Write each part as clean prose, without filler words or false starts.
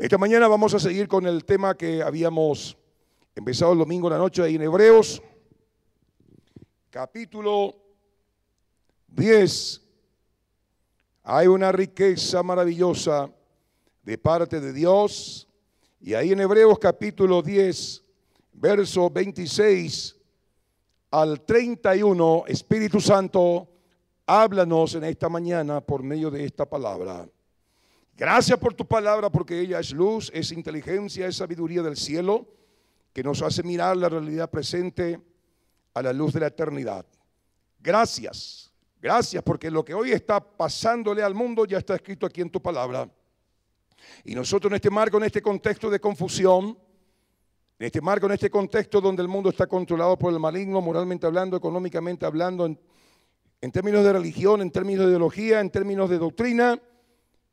Esta mañana vamos a seguir con el tema que habíamos empezado el domingo en la noche ahí en Hebreos, capítulo 10. Hay una riqueza maravillosa de parte de Dios, y ahí en Hebreos capítulo 10, verso 26 al 31, Espíritu Santo, háblanos en esta mañana por medio de esta palabra. Gracias por tu palabra, porque ella es luz, es inteligencia, es sabiduría del cielo, que nos hace mirar la realidad presente a la luz de la eternidad. Gracias, gracias, porque lo que hoy está pasándole al mundo ya está escrito aquí en tu palabra. Y nosotros en este marco, en este contexto de confusión, en este marco, en este contexto donde el mundo está controlado por el maligno, moralmente hablando, económicamente hablando, en términos de religión, en términos de ideología, en términos de doctrina,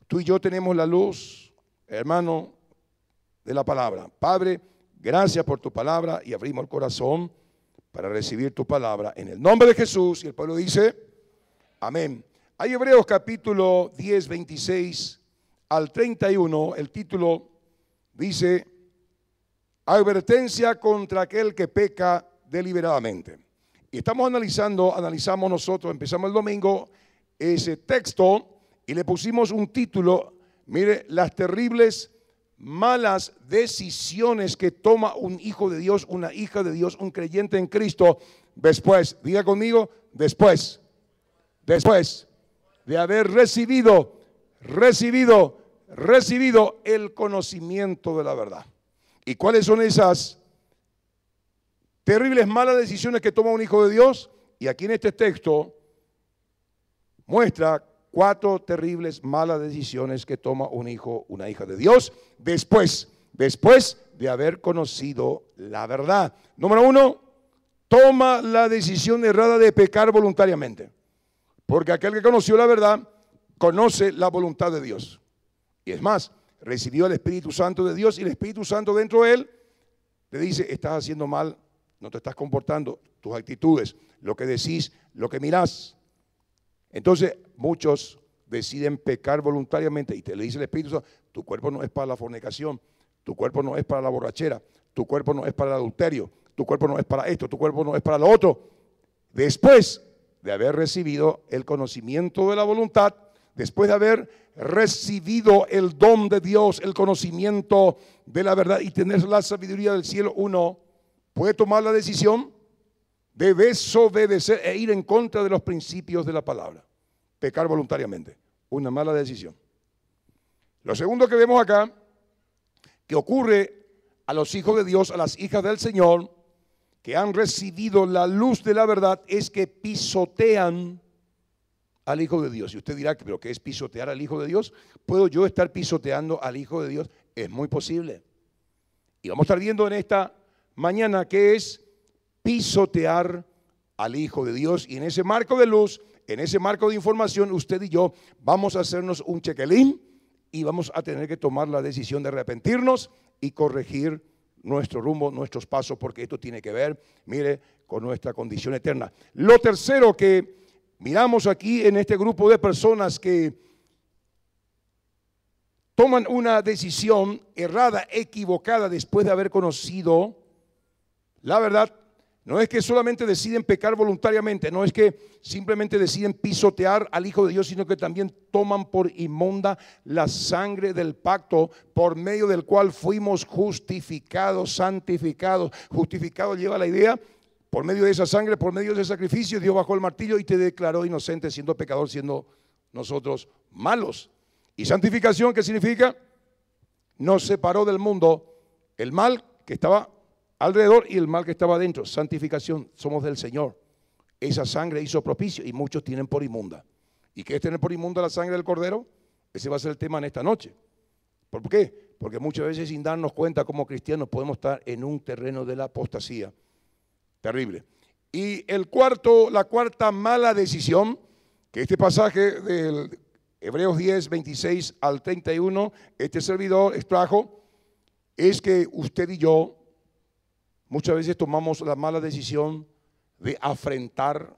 tú y yo tenemos la luz, hermano, de la palabra. Padre, gracias por tu palabra, y abrimos el corazón para recibir tu palabra en el nombre de Jesús. Y el pueblo dice, amén. Hay Hebreos capítulo 10, 26 al 31, el título dice, advertencia contra aquel que peca deliberadamente. Y analizamos nosotros, empezamos el domingo ese texto y le pusimos un título, mire, las terribles, malas decisiones que toma un hijo de Dios, una hija de Dios, un creyente en Cristo, después, diga conmigo, después de haber recibido el conocimiento de la verdad. ¿Y cuáles son esas terribles, malas decisiones que toma un hijo de Dios? Y aquí en este texto muestra 4 terribles, malas decisiones que toma un hijo, una hija de Dios después de haber conocido la verdad. Número 1, toma la decisión errada de pecar voluntariamente. Porque aquel que conoció la verdad, conoce la voluntad de Dios. Y es más, recibió el Espíritu Santo de Dios, y el Espíritu Santo dentro de él le dice, estás haciendo mal, no te estás comportando, tus actitudes, lo que decís, lo que mirás. Entonces, muchos deciden pecar voluntariamente y te le dice el Espíritu Santo, tu cuerpo no es para la fornicación, tu cuerpo no es para la borrachera, tu cuerpo no es para el adulterio, tu cuerpo no es para esto, tu cuerpo no es para lo otro. Después de haber recibido el conocimiento de la voluntad, después de haber recibido el don de Dios, el conocimiento de la verdad y tener la sabiduría del cielo, uno puede tomar la decisión de desobedecer e ir en contra de los principios de la palabra. Pecar voluntariamente, una mala decisión. Lo segundo que vemos acá, que ocurre a los hijos de Dios, a las hijas del Señor, que han recibido la luz de la verdad, es que pisotean al Hijo de Dios. Y usted dirá, ¿pero qué es pisotear al Hijo de Dios? ¿Puedo yo estar pisoteando al Hijo de Dios? Es muy posible. Y vamos a estar viendo en esta mañana qué es pisotear al Hijo de Dios. Y en ese marco de luz, en ese marco de información, usted y yo vamos a hacernos un chequelín y vamos a tener que tomar la decisión de arrepentirnos y corregir nuestro rumbo, nuestros pasos, porque esto tiene que ver, mire, con nuestra condición eterna. Lo tercero que miramos aquí en este grupo de personas que toman una decisión errada, equivocada, después de haber conocido la verdad, no es que solamente deciden pecar voluntariamente, no es que simplemente deciden pisotear al Hijo de Dios, sino que también toman por inmunda la sangre del pacto por medio del cual fuimos justificados, santificados. Justificado lleva la idea, por medio de esa sangre, por medio de ese sacrificio, Dios bajó el martillo y te declaró inocente, siendo pecador, siendo nosotros malos. ¿Y santificación qué significa? Nos separó del mundo el mal que estaba alrededor y el mal que estaba adentro. Santificación, somos del Señor. Esa sangre hizo propicio y muchos tienen por inmunda. ¿Y qué es tener por inmunda la sangre del Cordero? Ese va a ser el tema en esta noche. ¿Por qué? Porque muchas veces sin darnos cuenta como cristianos podemos estar en un terreno de la apostasía. Terrible. Y la cuarta mala decisión que este pasaje del Hebreos 10, 26 al 31, este servidor extrajo, es que usted y yo muchas veces tomamos la mala decisión de afrentar,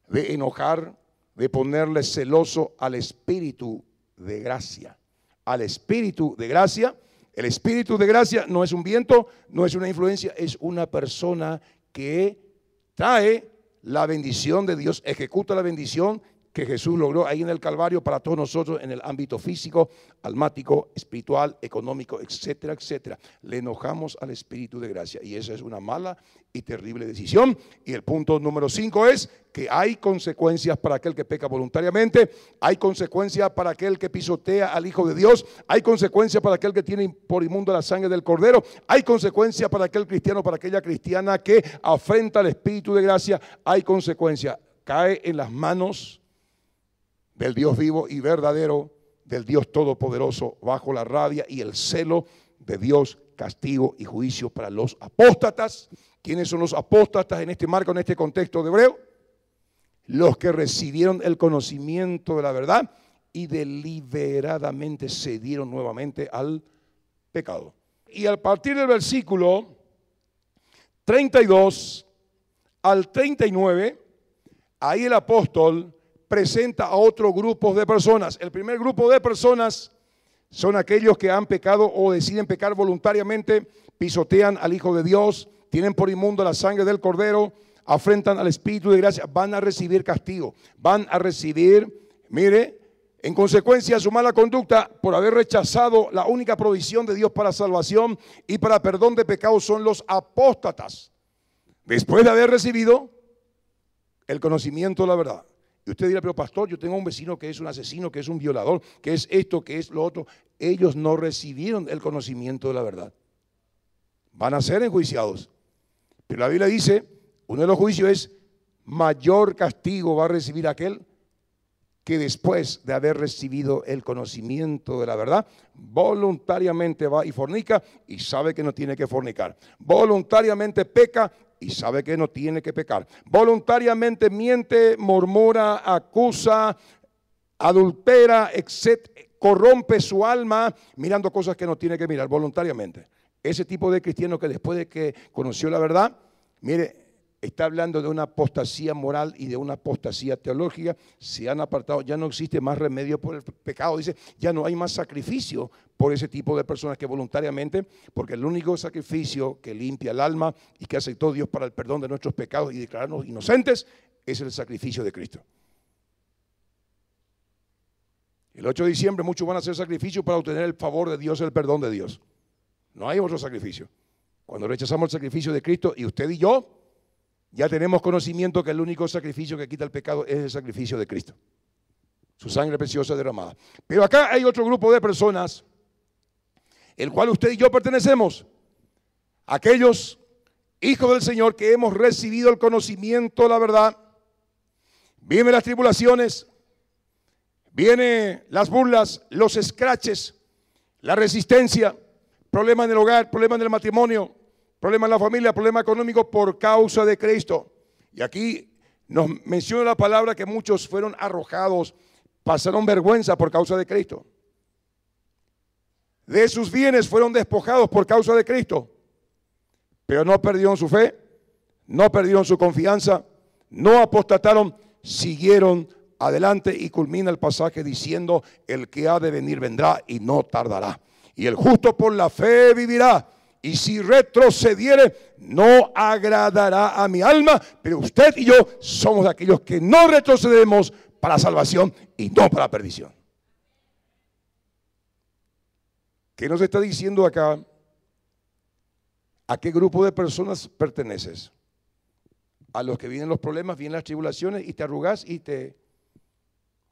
de enojar, de ponerle celoso al Espíritu de gracia. Al Espíritu de gracia, El espíritu de gracia no es un viento, no es una influencia, es una persona que trae la bendición de Dios, ejecuta la bendición que Jesús logró ahí en el Calvario para todos nosotros en el ámbito físico, almático, espiritual, económico, etcétera, etcétera. Le enojamos al espíritu de gracia y esa es una mala y terrible decisión. Y el punto número 5 es que hay consecuencias para aquel que peca voluntariamente, hay consecuencias para aquel que pisotea al Hijo de Dios, hay consecuencias para aquel que tiene por inmundo la sangre del Cordero, hay consecuencias para aquel cristiano, para aquella cristiana que afrenta al espíritu de gracia, hay consecuencias. Cae en las manos del Dios vivo y verdadero, del Dios todopoderoso, bajo la rabia y el celo de Dios, castigo y juicio para los apóstatas. ¿Quiénes son los apóstatas en este marco, en este contexto de Hebreo? Los que recibieron el conocimiento de la verdad y deliberadamente se dieron nuevamente al pecado. Y a partir del versículo 32 al 39, ahí el apóstol presenta a otro grupo de personas. El primer grupo de personas son aquellos que han pecado o deciden pecar voluntariamente, pisotean al Hijo de Dios, tienen por inmundo la sangre del Cordero, afrentan al Espíritu de gracia, van a recibir castigo, van a recibir, mire, en consecuencia de su mala conducta por haber rechazado la única provisión de Dios para salvación y para perdón de pecados, son los apóstatas. Después de haber recibido el conocimiento de la verdad. Y usted dirá, pero pastor, yo tengo un vecino que es un asesino, que es un violador, que es esto, que es lo otro. Ellos no recibieron el conocimiento de la verdad. Van a ser enjuiciados. Pero la Biblia dice, uno de los juicios es, mayor castigo va a recibir aquel que después de haber recibido el conocimiento de la verdad, voluntariamente va y fornica y sabe que no tiene que fornicar. Voluntariamente peca y sabe que no tiene que pecar. Voluntariamente miente, murmura, acusa, adultera, etcétera, corrompe su alma mirando cosas que no tiene que mirar voluntariamente. Ese tipo de cristiano que después de que conoció la verdad, mire, está hablando de una apostasía moral y de una apostasía teológica. Se han apartado, ya no existe más remedio por el pecado. Dice, ya no hay más sacrificio por ese tipo de personas que voluntariamente, porque el único sacrificio que limpia el alma y que aceptó Dios para el perdón de nuestros pecados y declararnos inocentes es el sacrificio de Cristo. El 8 de diciembre muchos van a hacer sacrificio para obtener el favor de Dios, el perdón de Dios. No hay otro sacrificio. Cuando rechazamos el sacrificio de Cristo, y usted y yo, ya tenemos conocimiento que el único sacrificio que quita el pecado es el sacrificio de Cristo. Su sangre preciosa derramada. Pero acá hay otro grupo de personas, el cual usted y yo pertenecemos. Aquellos hijos del Señor que hemos recibido el conocimiento de la verdad. Vienen las tribulaciones, vienen las burlas, los escraches, la resistencia, problemas en el hogar, problemas en el matrimonio, problema en la familia, problema económico por causa de Cristo. Y aquí nos menciona la palabra que muchos fueron arrojados, pasaron vergüenza por causa de Cristo. De sus bienes fueron despojados por causa de Cristo. Pero no perdieron su fe, no perdieron su confianza, no apostataron, siguieron adelante y culmina el pasaje diciendo, el que ha de venir vendrá y no tardará. Y el justo por la fe vivirá. Y si retrocediere, no agradará a mi alma. Pero usted y yo somos de aquellos que no retrocedemos para salvación y no para perdición. ¿Qué nos está diciendo acá? ¿A qué grupo de personas perteneces? A los que vienen los problemas, vienen las tribulaciones y te arrugas y te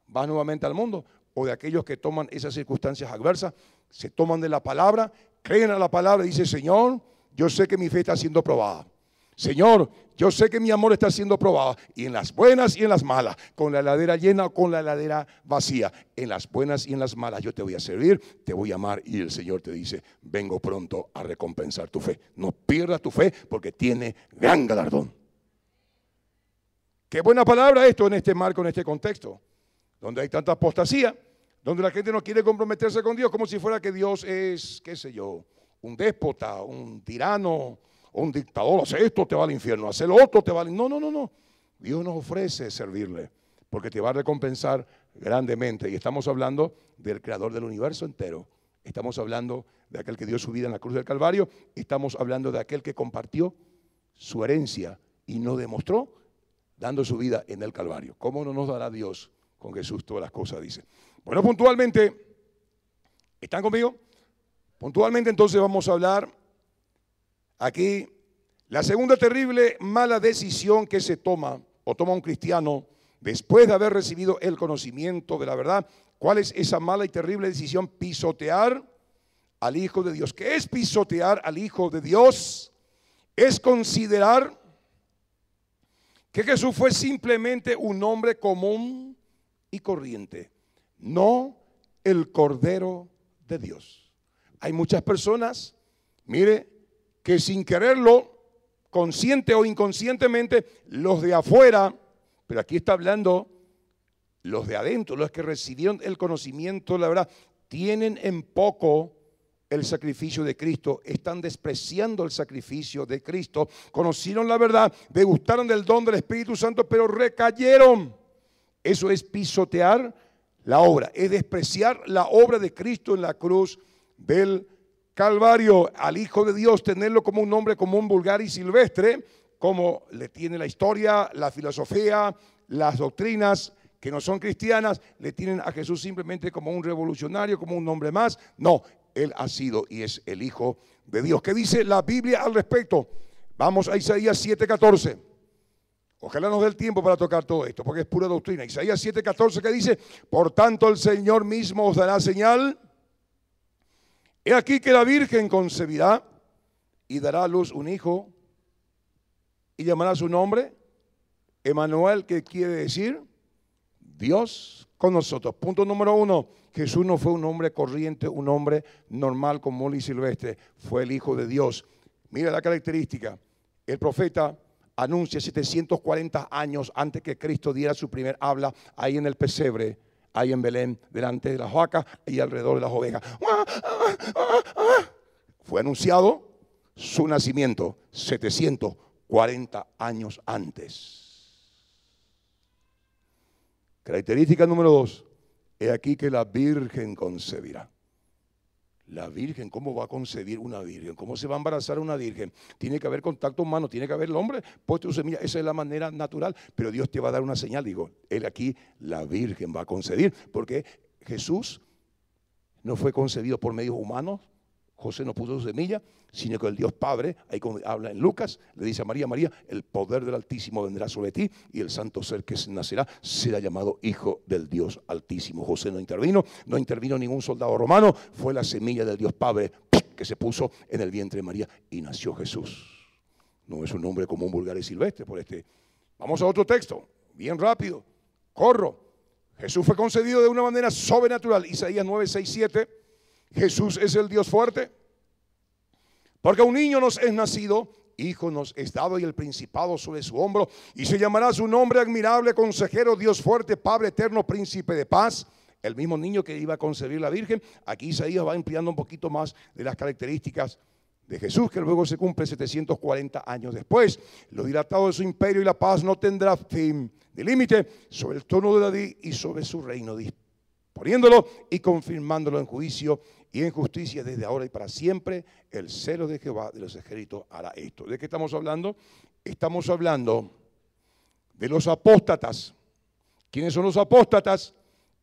vas nuevamente al mundo. O de aquellos que toman esas circunstancias adversas, se toman de la palabra, creen a la palabra y dicen, Señor, yo sé que mi fe está siendo probada. Señor, yo sé que mi amor está siendo probado. Y en las buenas y en las malas, con la heladera llena o con la heladera vacía, en las buenas y en las malas yo te voy a servir, te voy a amar. Y el Señor te dice, vengo pronto a recompensar tu fe. No pierdas tu fe porque tiene gran galardón. Qué buena palabra esto en este marco, en este contexto, donde hay tanta apostasía, donde la gente no quiere comprometerse con Dios como si fuera que Dios es, qué sé yo, un déspota, un tirano, un dictador. Hace esto, te va al infierno, hace lo otro, te va al infierno. No. Dios nos ofrece servirle porque te va a recompensar grandemente. Y estamos hablando del creador del universo entero, Estamos hablando de aquel que dio su vida en la cruz del Calvario. Estamos hablando de aquel que compartió su herencia y nos demostró dando su vida en el Calvario. ¿Cómo no nos dará Dios con Jesús todas las cosas? Dice. Bueno, puntualmente, ¿están conmigo? Puntualmente entonces vamos a hablar aquí la segunda terrible mala decisión que se toma o toma un cristiano después de haber recibido el conocimiento de la verdad. ¿Cuál es esa mala y terrible decisión? Pisotear al Hijo de Dios. ¿Qué es pisotear al Hijo de Dios? Es considerar que Jesús fue simplemente un hombre común y corriente, no el Cordero de Dios. Hay muchas personas, mire, que sin quererlo, consciente o inconscientemente, los de afuera, pero aquí está hablando los de adentro, los que recibieron el conocimiento de la verdad, tienen en poco el sacrificio de Cristo, están despreciando el sacrificio de Cristo, conocieron la verdad, degustaron del don del Espíritu Santo, pero recayeron. Eso es pisotear la obra, es despreciar la obra de Cristo en la cruz del Calvario. Al Hijo de Dios, tenerlo como un hombre común, vulgar y silvestre, como le tiene la historia, la filosofía, las doctrinas que no son cristianas, le tienen a Jesús simplemente como un revolucionario, como un hombre más. No, Él ha sido y es el Hijo de Dios. ¿Qué dice la Biblia al respecto? Vamos a Isaías 7:14. Ojalá nos dé el tiempo para tocar todo esto, porque es pura doctrina. Isaías 7:14, que dice: por tanto el Señor mismo os dará señal. He aquí que la Virgen concebirá y dará a luz un hijo y llamará su nombre Emmanuel, que quiere decir Dios con nosotros. Punto número 1. Jesús no fue un hombre corriente, un hombre normal, común y silvestre. Fue el Hijo de Dios. Mira la característica. El profeta anuncia 740 años antes que Cristo diera su primer habla, ahí en el pesebre, ahí en Belén, delante de las vacas y alrededor de las ovejas. Fue anunciado su nacimiento 740 años antes. Característica número 2. He aquí que la Virgen concebirá. La Virgen, ¿cómo va a concebir una Virgen? ¿Cómo se va a embarazar una Virgen? Tiene que haber contacto humano, tiene que haber el hombre puesto su semilla. Esa es la manera natural, pero Dios te va a dar una señal. Digo, Él aquí, la Virgen va a concebir, porque Jesús no fue concebido por medios humanos. José no puso su semilla, sino que el Dios Padre, ahí como habla en Lucas, le dice a María: María, el poder del Altísimo vendrá sobre ti y el santo ser que nacerá será llamado Hijo del Dios Altísimo. José no intervino ningún soldado romano, fue la semilla del Dios Padre que se puso en el vientre de María y nació Jesús. No es un hombre común, vulgar y silvestre por este. Vamos a otro texto, bien rápido, corro. Jesús fue concebido de una manera sobrenatural. Isaías 9, 6, 7. Jesús es el Dios fuerte, porque un niño nos es nacido, hijo nos es dado y el principado sobre su hombro, y se llamará su nombre admirable, consejero, Dios fuerte, Padre eterno, príncipe de paz. El mismo niño que iba a concebir la Virgen. Aquí Isaías va ampliando un poquito más de las características de Jesús, que luego se cumple 740 años después. Lo dilatado de su imperio y la paz no tendrá fin ni límite sobre el trono de David y sobre su reino, poniéndolo y confirmándolo en juicio y en justicia desde ahora y para siempre. El celo de Jehová de los ejércitos hará esto. ¿De qué estamos hablando? Estamos hablando de los apóstatas. ¿Quiénes son los apóstatas?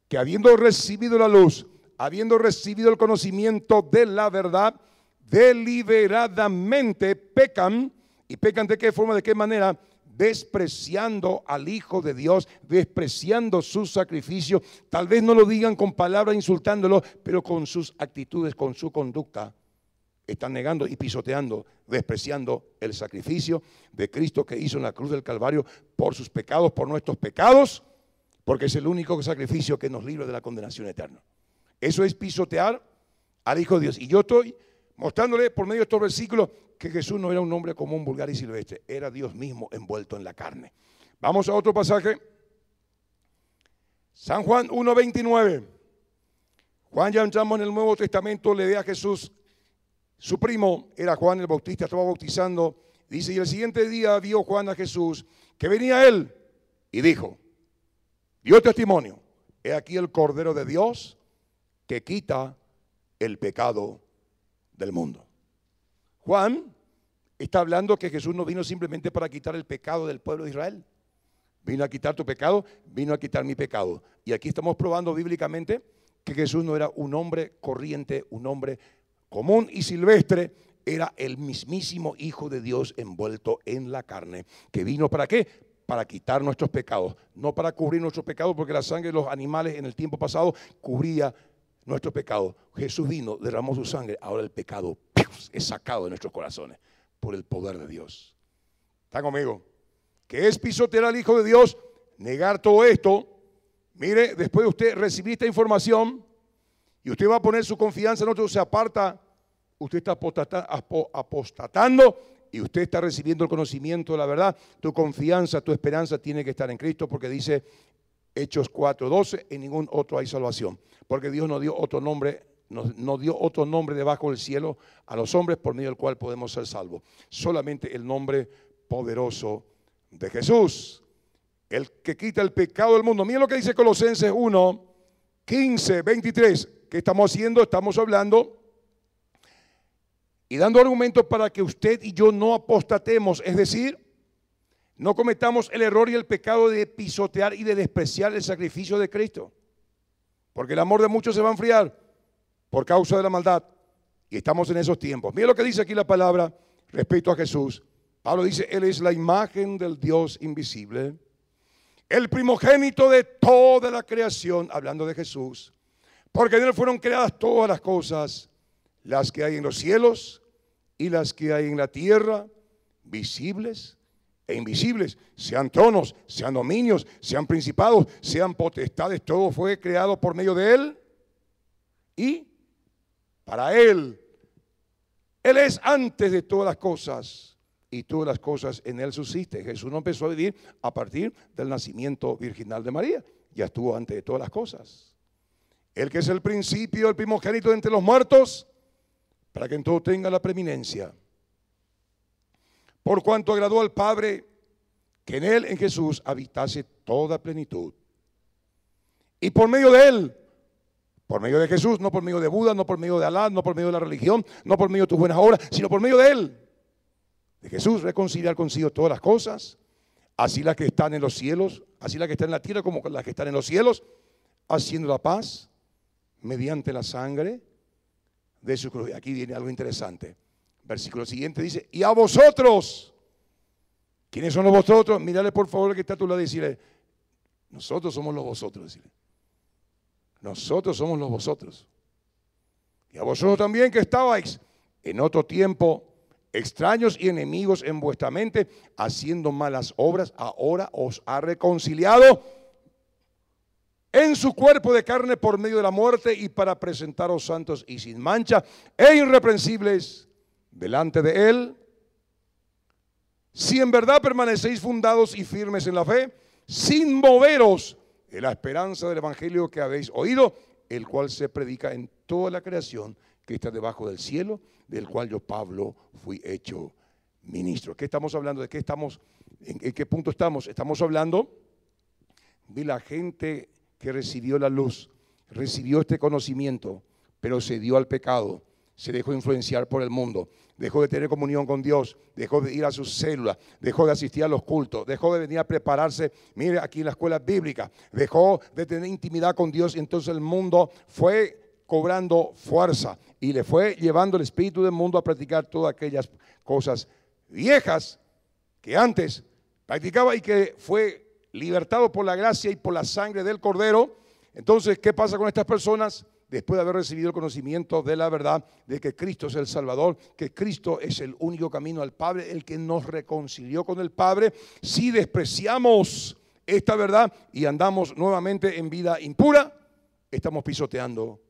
Que habiendo recibido la luz, habiendo recibido el conocimiento de la verdad, deliberadamente pecan. ¿Y pecan de qué forma, de qué manera? Despreciando al Hijo de Dios, despreciando su sacrificio. Tal vez no lo digan con palabras insultándolo, pero con sus actitudes, con su conducta, están negando y pisoteando, despreciando el sacrificio de Cristo que hizo en la cruz del Calvario por sus pecados, por nuestros pecados, porque es el único sacrificio que nos libra de la condenación eterna. Eso es pisotear al Hijo de Dios. Y yo estoy mostrándole por medio de estos versículos que Jesús no era un hombre común, vulgar y silvestre, era Dios mismo envuelto en la carne. Vamos a otro pasaje. San Juan 1:29. Juan, ya entramos en el Nuevo Testamento, le ve a Jesús. Su primo era Juan el Bautista, estaba bautizando. Dice: y el siguiente día vio Juan a Jesús, que venía él, y dijo, dio testimonio: he aquí el Cordero de Dios que quita el pecado del mundo. Juan está hablando que Jesús no vino simplemente para quitar el pecado del pueblo de Israel. Vino a quitar tu pecado, vino a quitar mi pecado. Y aquí estamos probando bíblicamente que Jesús no era un hombre corriente, un hombre común y silvestre, era el mismísimo Hijo de Dios envuelto en la carne, que vino ¿para qué? Para quitar nuestros pecados, no para cubrir nuestros pecados, porque la sangre de los animales en el tiempo pasado cubría nuestros pecados. Jesús vino, derramó su sangre, ahora el pecado es sacado de nuestros corazones por el poder de Dios. ¿Está conmigo? ¿Qué es pisotear al Hijo de Dios? Negar todo esto. Mire, después de usted recibir esta información y usted va a poner su confianza en otro, se aparta, usted está apostatando y usted está recibiendo el conocimiento de la verdad. Tu confianza, tu esperanza tiene que estar en Cristo, porque dice Hechos 4:12, en ningún otro hay salvación, porque Dios no dio otro nombre, no dio otro nombre debajo del cielo a los hombres por medio del cual podemos ser salvos. Solamente el nombre poderoso de Jesús, el que quita el pecado del mundo. Miren lo que dice Colosenses 1:15-23. ¿Qué estamos haciendo? Estamos hablando y dando argumentos para que usted y yo no apostatemos, es decir, no cometamos el error y el pecado de pisotear y de despreciar el sacrificio de Cristo, porque el amor de muchos se va a enfriar por causa de la maldad, y estamos en esos tiempos. Mira lo que dice aquí la palabra respecto a Jesús. Pablo dice, Él es la imagen del Dios invisible, el primogénito de toda la creación, hablando de Jesús, porque en Él fueron creadas todas las cosas, las que hay en los cielos y las que hay en la tierra, visibles e invisibles, sean tronos, sean dominios, sean principados, sean potestades, todo fue creado por medio de Él y para Él. Él es antes de todas las cosas y todas las cosas en Él subsisten. Jesús no empezó a vivir a partir del nacimiento virginal de María, ya estuvo antes de todas las cosas. El que es el principio, el primogénito de entre los muertos, para que en todo tenga la preeminencia. Por cuanto agradó al Padre que en Él, en Jesús, habitase toda plenitud. Y por medio de Él, por medio de Jesús, no por medio de Buda, no por medio de Alá, no por medio de la religión, no por medio de tus buenas obras, sino por medio de Él, de Jesús, reconciliar consigo todas las cosas, así las que están en los cielos, así las que están en la tierra como las que están en los cielos, haciendo la paz mediante la sangre de su cruz. Aquí viene algo interesante. Versículo siguiente dice, y a vosotros. ¿Quiénes son los vosotros? Mírale por favor el que está a tu lado y decirle, nosotros somos los vosotros. Decirle, nosotros somos los vosotros. Y a vosotros también que estabais en otro tiempo extraños y enemigos en vuestra mente, haciendo malas obras, ahora os ha reconciliado en su cuerpo de carne por medio de la muerte, y para presentaros santos y sin mancha e irreprensibles delante de Él, si en verdad permanecéis fundados y firmes en la fe, sin moveros de la esperanza del evangelio que habéis oído, el cual se predica en toda la creación que está debajo del cielo, del cual yo, Pablo, fui hecho ministro. ¿Qué estamos hablando? ¿De qué estamos? ¿En qué punto estamos? Estamos hablando de la gente que recibió la luz, recibió este conocimiento, pero se dio al pecado, se dejó influenciar por el mundo, dejó de tener comunión con Dios, dejó de ir a sus células, dejó de asistir a los cultos, dejó de venir a prepararse, mire aquí en la escuela bíblica, dejó de tener intimidad con Dios, y entonces el mundo fue cobrando fuerza y le fue llevando el espíritu del mundo a practicar todas aquellas cosas viejas que antes practicaba, y que fue libertado por la gracia y por la sangre del Cordero. Entonces, ¿qué pasa con estas personas? Después de haber recibido el conocimiento de la verdad, de que Cristo es el Salvador, que Cristo es el único camino al Padre, el que nos reconcilió con el Padre, si despreciamos esta verdad y andamos nuevamente en vida impura, estamos pisoteando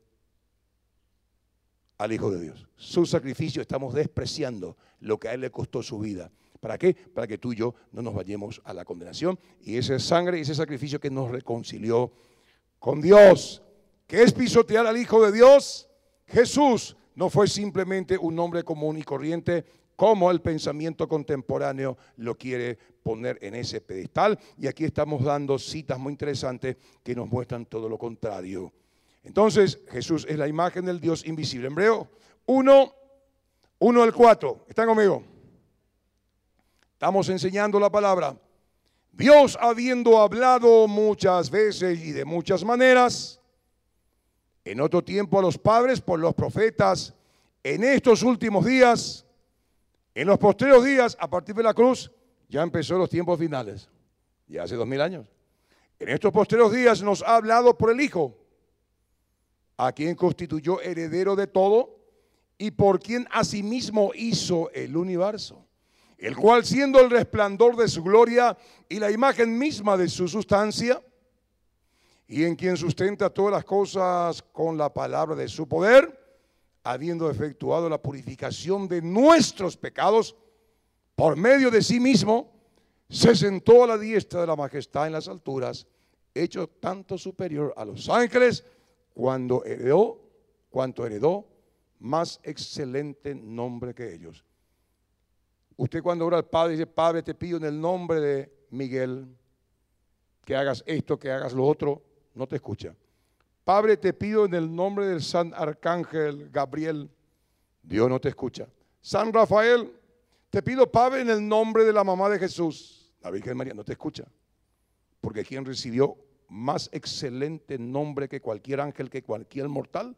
al Hijo de Dios. Su sacrificio, estamos despreciando lo que a Él le costó su vida. ¿Para qué? Para que tú y yo no nos vayamos a la condenación. Y esa sangre y ese sacrificio que nos reconcilió con Dios. ¿Qué es pisotear al Hijo de Dios? Jesús no fue simplemente un hombre común y corriente, como el pensamiento contemporáneo lo quiere poner en ese pedestal. Y aquí estamos dando citas muy interesantes que nos muestran todo lo contrario. Entonces, Jesús es la imagen del Dios invisible. Hebreo 1, 1 al 4. ¿Están conmigo? Estamos enseñando la palabra. Dios, habiendo hablado muchas veces y de muchas maneras, en otro tiempo a los padres por los profetas, en estos últimos días, en los postreros días, a partir de la cruz, ya empezó los tiempos finales, ya hace 2000 años. En estos postreros días nos ha hablado por el Hijo, a quien constituyó heredero de todo y por quien asimismo hizo el universo, el cual, siendo el resplandor de su gloria y la imagen misma de su sustancia, y en quien sustenta todas las cosas con la palabra de su poder, habiendo efectuado la purificación de nuestros pecados por medio de sí mismo, se sentó a la diestra de la majestad en las alturas, hecho tanto superior a los ángeles, cuanto heredó más excelente nombre que ellos. Usted, cuando ora al Padre, dice: Padre, te pido en el nombre de Miguel que hagas esto, que hagas lo otro. No te escucha. Padre, te pido en el nombre del San Arcángel Gabriel. Dios no te escucha. San Rafael, te pido, Padre, en el nombre de la mamá de Jesús, la Virgen María. No te escucha. Porque quien recibió más excelente nombre que cualquier ángel, que cualquier mortal,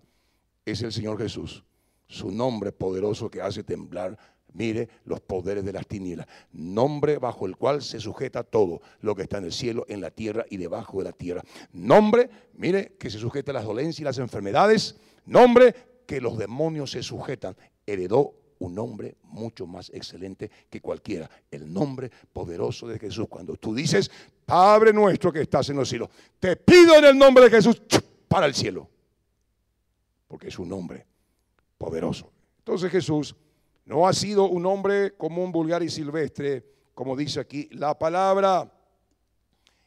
es el Señor Jesús. Su nombre poderoso que hace temblar, mire, los poderes de las tinieblas. Nombre bajo el cual se sujeta todo lo que está en el cielo, en la tierra y debajo de la tierra. Nombre, mire, que se sujeta a las dolencias y las enfermedades. Nombre que los demonios se sujetan. Heredó un nombre mucho más excelente que cualquiera. El nombre poderoso de Jesús. Cuando tú dices: Padre nuestro que estás en los cielos, te pido en el nombre de Jesús, para el cielo. Porque es un nombre poderoso. Entonces Jesús no ha sido un hombre común, vulgar y silvestre, como dice aquí la palabra.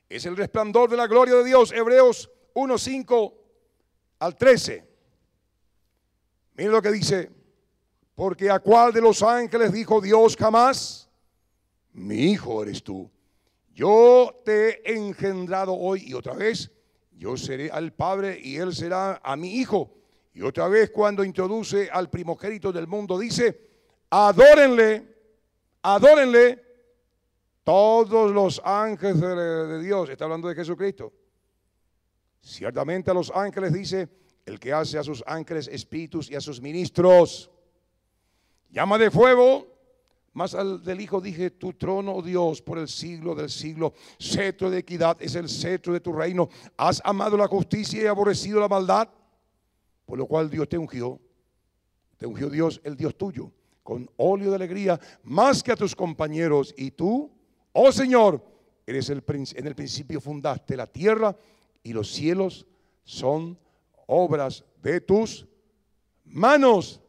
Es el resplandor de la gloria de Dios. Hebreos 1, 5 al 13. Miren lo que dice: porque ¿a cuál de los ángeles dijo Dios jamás? Mi hijo eres tú. Yo te he engendrado hoy. Y otra vez, yo seré al Padre y él será a mi hijo. Y otra vez, cuando introduce al primogénito del mundo, dice: adórenle, adórenle todos los ángeles de Dios. Está hablando de Jesucristo. Ciertamente a los ángeles dice: el que hace a sus ángeles espíritus y a sus ministros llama de fuego. Mas al del Hijo dije: tu trono, oh Dios, por el siglo del siglo, cetro de equidad es el cetro de tu reino. Has amado la justicia y aborrecido la maldad, por lo cual Dios te ungió Dios, el Dios tuyo, con óleo de alegría, más que a tus compañeros. Y tú, oh Señor, en el principio fundaste la tierra, y los cielos son obras de tus manos.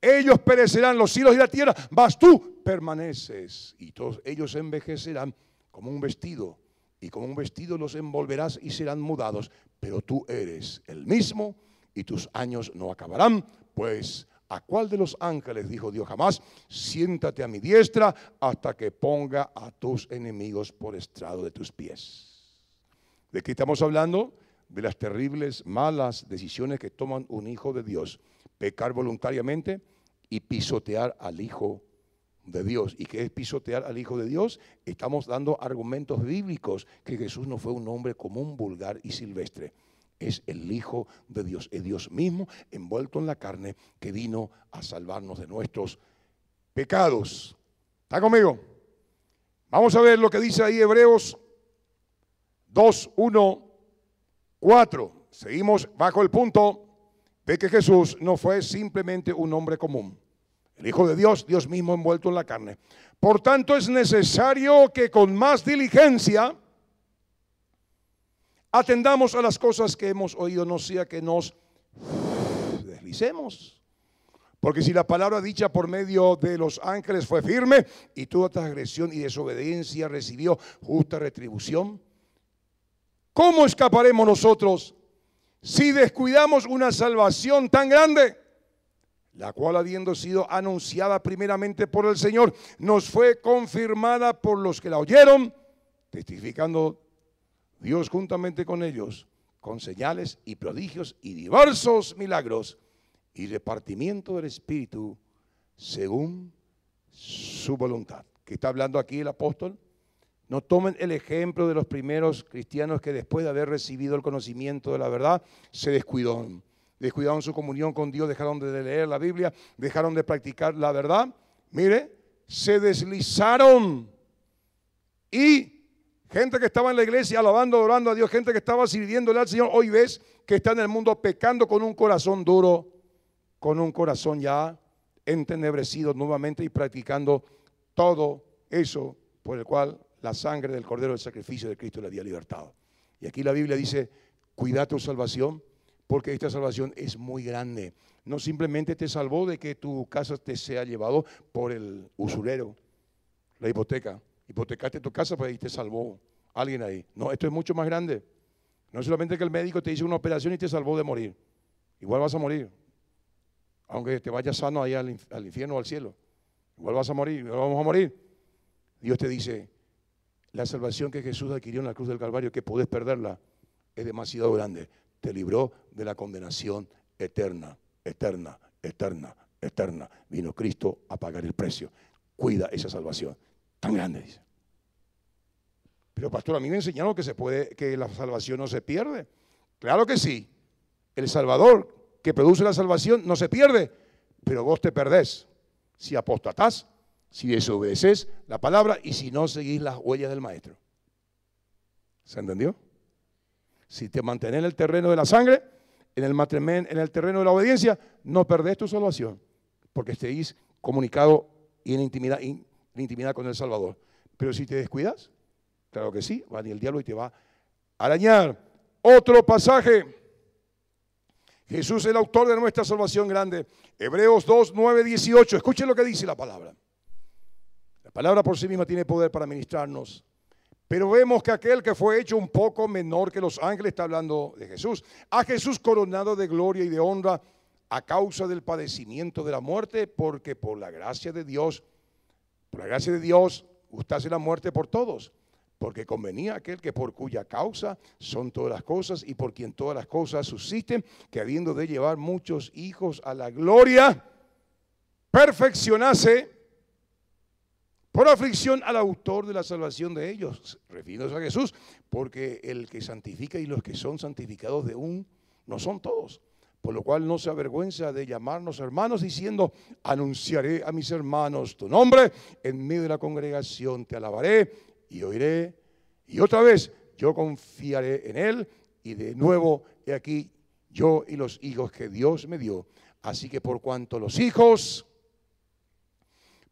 Ellos perecerán, los cielos y la tierra, mas tú permaneces. Y todos ellos envejecerán como un vestido, y como un vestido los envolverás y serán mudados. Pero tú eres el mismo, y tus años no acabarán. Pues ¿a cuál de los ángeles dijo Dios jamás: siéntate a mi diestra hasta que ponga a tus enemigos por estrado de tus pies? ¿De qué estamos hablando? De las terribles, malas decisiones que toman un hijo de Dios: pecar voluntariamente y pisotear al Hijo de Dios. ¿Y qué es pisotear al Hijo de Dios? Estamos dando argumentos bíblicos que Jesús no fue un hombre común, vulgar y silvestre. Es el Hijo de Dios, es Dios mismo envuelto en la carne, que vino a salvarnos de nuestros pecados. ¿Está conmigo? Vamos a ver lo que dice ahí Hebreos 2, 1, 4. Seguimos bajo el punto de que Jesús no fue simplemente un hombre común. El Hijo de Dios, Dios mismo envuelto en la carne. Por tanto, es necesario que con más diligencia atendamos a las cosas que hemos oído, no sea que nos deslicemos. Porque si la palabra dicha por medio de los ángeles fue firme, y toda transgresión y desobediencia recibió justa retribución, ¿cómo escaparemos nosotros si descuidamos una salvación tan grande, la cual, habiendo sido anunciada primeramente por el Señor, nos fue confirmada por los que la oyeron, testificando Dios juntamente con ellos, con señales y prodigios y diversos milagros y repartimiento del Espíritu según su voluntad. ¿Qué está hablando aquí el apóstol? No tomen el ejemplo de los primeros cristianos que después de haber recibido el conocimiento de la verdad se descuidaron su comunión con Dios, dejaron de leer la Biblia, dejaron de practicar la verdad. Mire, se deslizaron y gente que estaba en la iglesia alabando, adorando a Dios, gente que estaba sirviéndole al Señor, hoy ves que está en el mundo pecando con un corazón duro, con un corazón ya entenebrecido nuevamente y practicando todo eso por el cual la sangre del Cordero del sacrificio de Cristo le había libertado. Y aquí la Biblia dice, cuida tu salvación, porque esta salvación es muy grande. No simplemente te salvó de que tu casa te sea llevado por el usurero, la hipoteca. Hipotecaste tu casa, pues ahí te salvó alguien ahí. No, esto es mucho más grande. No es solamente que el médico te hizo una operación y te salvó de morir. Igual vas a morir. Aunque te vayas sano allá al infierno o al cielo. Igual vas a morir, igual vamos a morir. Dios te dice, la salvación que Jesús adquirió en la cruz del Calvario, que podés perderla, es demasiado grande. Te libró de la condenación eterna, eterna, eterna, eterna. Vino Cristo a pagar el precio. Cuida esa salvación. Tan grande, dice. Pero pastor, a mí me enseñaron que la salvación no se pierde. Claro que sí. El Salvador que produce la salvación no se pierde, pero vos te perdés si apostatás, si desobedeces la palabra y si no seguís las huellas del maestro. ¿Se entendió? Si te mantenés en el terreno de la sangre, en el terreno de la obediencia, no perdés tu salvación, porque estéis comunicado y en intimidad con el Salvador. Pero si te descuidas, claro que sí, va a venir el diablo y te va a arañar. Otro pasaje. Jesús es el autor de nuestra salvación grande. Hebreos 2, 9, 18. Escuchen lo que dice la palabra. La palabra por sí misma tiene poder para ministrarnos. Pero vemos que aquel que fue hecho un poco menor que los ángeles, está hablando de Jesús, a Jesús coronado de gloria y de honra a causa del padecimiento de la muerte, porque por la gracia de Dios gustase la muerte por todos, porque convenía aquel que por cuya causa son todas las cosas y por quien todas las cosas subsisten, que habiendo de llevar muchos hijos a la gloria, perfeccionase por aflicción al autor de la salvación de ellos, refiriéndose a Jesús, porque el que santifica y los que son santificados de un no son todos. Por lo cual no se avergüenza de llamarnos hermanos, diciendo, anunciaré a mis hermanos tu nombre, en medio de la congregación te alabaré y oiré. Y otra vez yo confiaré en él, y de nuevo he aquí yo y los hijos que Dios me dio. Así que por cuanto los hijos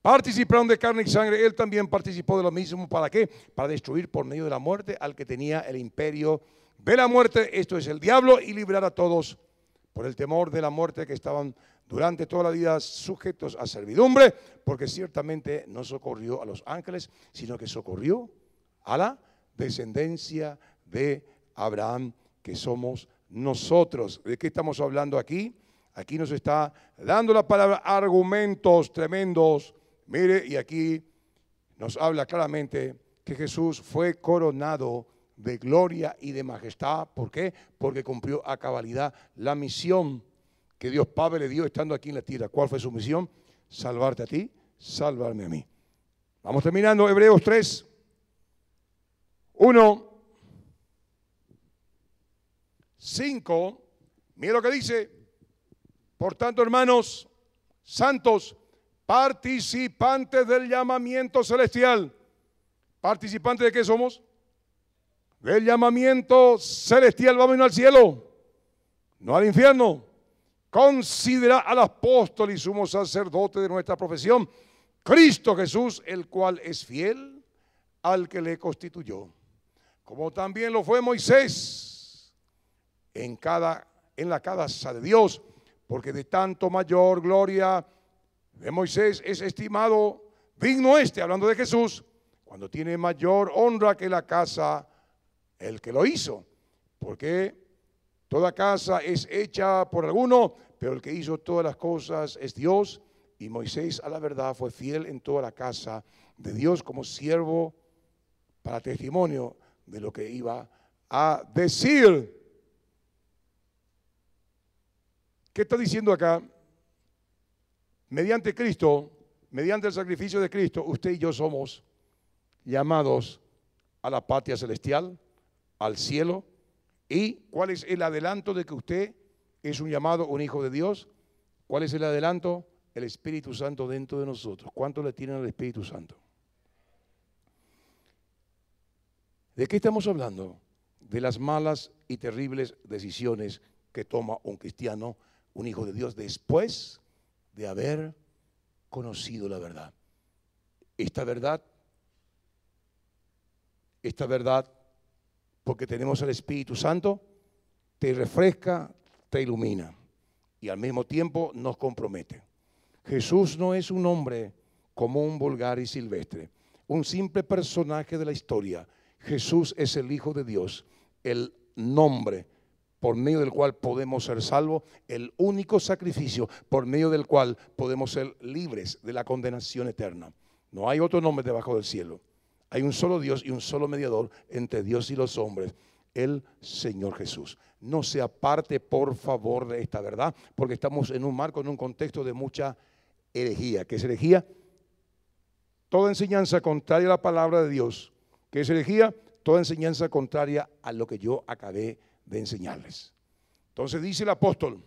participaron de carne y sangre, él también participó de lo mismo. ¿Para qué? Para destruir por medio de la muerte al que tenía el imperio de la muerte, esto es el diablo, y librar a todos por el temor de la muerte que estaban durante toda la vida sujetos a servidumbre, porque ciertamente no socorrió a los ángeles, sino que socorrió a la descendencia de Abraham, que somos nosotros. ¿De qué estamos hablando aquí? Aquí nos está dando la palabra argumentos tremendos. Mire, y aquí nos habla claramente que Jesús fue coronado de gloria y de majestad. ¿Por qué? Porque cumplió a cabalidad la misión que Dios Padre le dio estando aquí en la tierra. ¿Cuál fue su misión? Salvarte a ti, salvarme a mí. Vamos terminando. Hebreos 3, 1, 5. Mira lo que dice. Por tanto, hermanos santos, participantes del llamamiento celestial. ¿Participantes de qué somos? Del llamamiento celestial. Vamos a ir al cielo, no al infierno. Considera al apóstol y sumo sacerdote de nuestra profesión, Cristo Jesús, el cual es fiel al que le constituyó, como también lo fue Moisés en la casa de Dios, porque de tanto mayor gloria de Moisés es estimado digno hablando de Jesús, cuando tiene mayor honra que la casa el que lo hizo, porque toda casa es hecha por alguno, pero el que hizo todas las cosas es Dios, y Moisés a la verdad fue fiel en toda la casa de Dios como siervo para testimonio de lo que iba a decir. ¿Qué está diciendo acá? Mediante Cristo, mediante el sacrificio de Cristo, usted y yo somos llamados a la patria celestial, al cielo. ¿Y cuál es el adelanto de que usted es un llamado, un hijo de Dios? ¿Cuál es el adelanto? El Espíritu Santo dentro de nosotros. ¿Cuánto le tienen al Espíritu Santo? ¿De qué estamos hablando? De las malas y terribles decisiones que toma un cristiano, un hijo de Dios, después de haber conocido la verdad. Esta verdad, porque tenemos el Espíritu Santo, te refresca, te ilumina y al mismo tiempo nos compromete. Jesús no es un hombre común, vulgar y silvestre, un simple personaje de la historia. Jesús es el Hijo de Dios, el nombre por medio del cual podemos ser salvos, el único sacrificio por medio del cual podemos ser libres de la condenación eterna. No hay otro nombre debajo del cielo. Hay un solo Dios y un solo mediador entre Dios y los hombres, el Señor Jesús. No se aparte, por favor, de esta verdad, porque estamos en un marco, en un contexto de mucha herejía. ¿Qué es herejía? Toda enseñanza contraria a la palabra de Dios. ¿Qué es herejía? Toda enseñanza contraria a lo que yo acabé de enseñarles. Entonces dice el apóstol: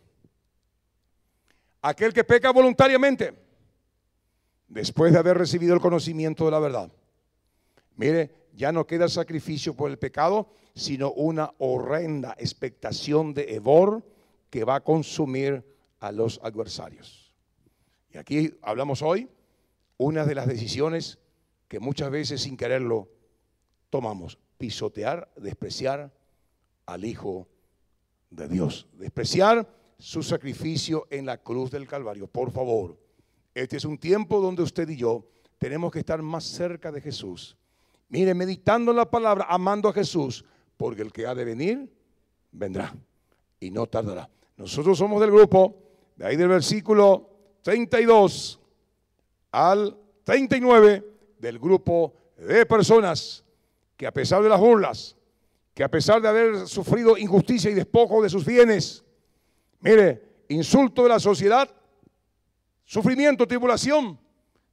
aquel que peca voluntariamente, después de haber recibido el conocimiento de la verdad. Mire, ya no queda sacrificio por el pecado, sino una horrenda expectación de Evor que va a consumir a los adversarios. Y aquí hablamos hoy una de las decisiones que muchas veces sin quererlo tomamos: pisotear, despreciar al Hijo de Dios, despreciar su sacrificio en la cruz del Calvario. Por favor, este es un tiempo donde usted y yo tenemos que estar más cerca de Jesús. Mire, meditando en la palabra, amando a Jesús, porque el que ha de venir, vendrá y no tardará. Nosotros somos del grupo, de ahí del versículo 32 al 39, del grupo de personas que a pesar de las burlas, que a pesar de haber sufrido injusticia y despojo de sus bienes, mire, insulto de la sociedad, sufrimiento, tribulación,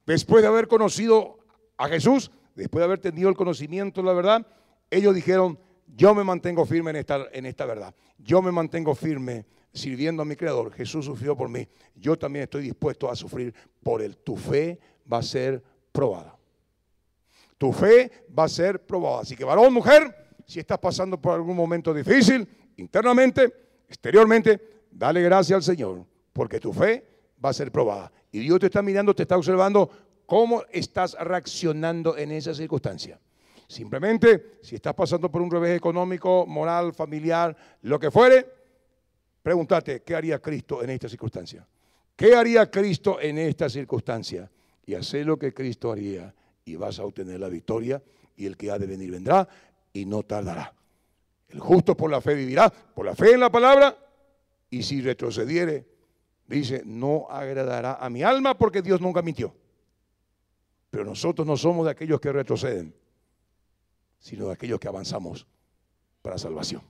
después de haber conocido a Jesús, después de haber tenido el conocimiento de la verdad, ellos dijeron: yo me mantengo firme en esta verdad, yo me mantengo firme sirviendo a mi Creador. Jesús sufrió por mí, yo también estoy dispuesto a sufrir por él. Tu fe va a ser probada. Tu fe va a ser probada. Así que, varón, mujer, si estás pasando por algún momento difícil, internamente, exteriormente, dale gracias al Señor, porque tu fe va a ser probada. Y Dios te está mirando, te está observando cómo estás reaccionando en esa circunstancia. Simplemente, si estás pasando por un revés económico, moral, familiar, lo que fuere, pregúntate: ¿qué haría Cristo en esta circunstancia? ¿Qué haría Cristo en esta circunstancia? Y haz lo que Cristo haría y vas a obtener la victoria, y el que ha de venir vendrá y no tardará. El justo por la fe vivirá, por la fe en la palabra, y si retrocediere, dice, no agradará a mi alma, porque Dios nunca mintió. Pero nosotros no somos de aquellos que retroceden, sino de aquellos que avanzamos para salvación.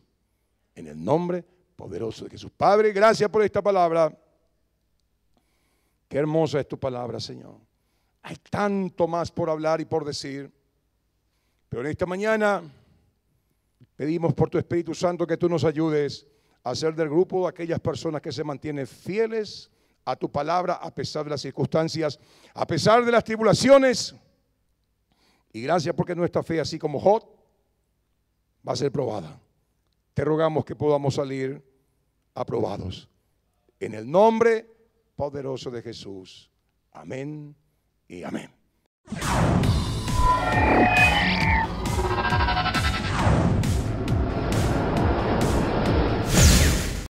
En el nombre poderoso de Jesús. Padre, gracias por esta palabra. Qué hermosa es tu palabra, Señor. Hay tanto más por hablar y por decir, pero en esta mañana pedimos por tu Espíritu Santo que tú nos ayudes a ser del grupo de aquellas personas que se mantienen fieles a tu palabra a pesar de las circunstancias, a pesar de las tribulaciones. Y gracias porque nuestra fe, así como Job, va a ser probada. Te rogamos que podamos salir aprobados. En el nombre poderoso de Jesús. Amén y amén.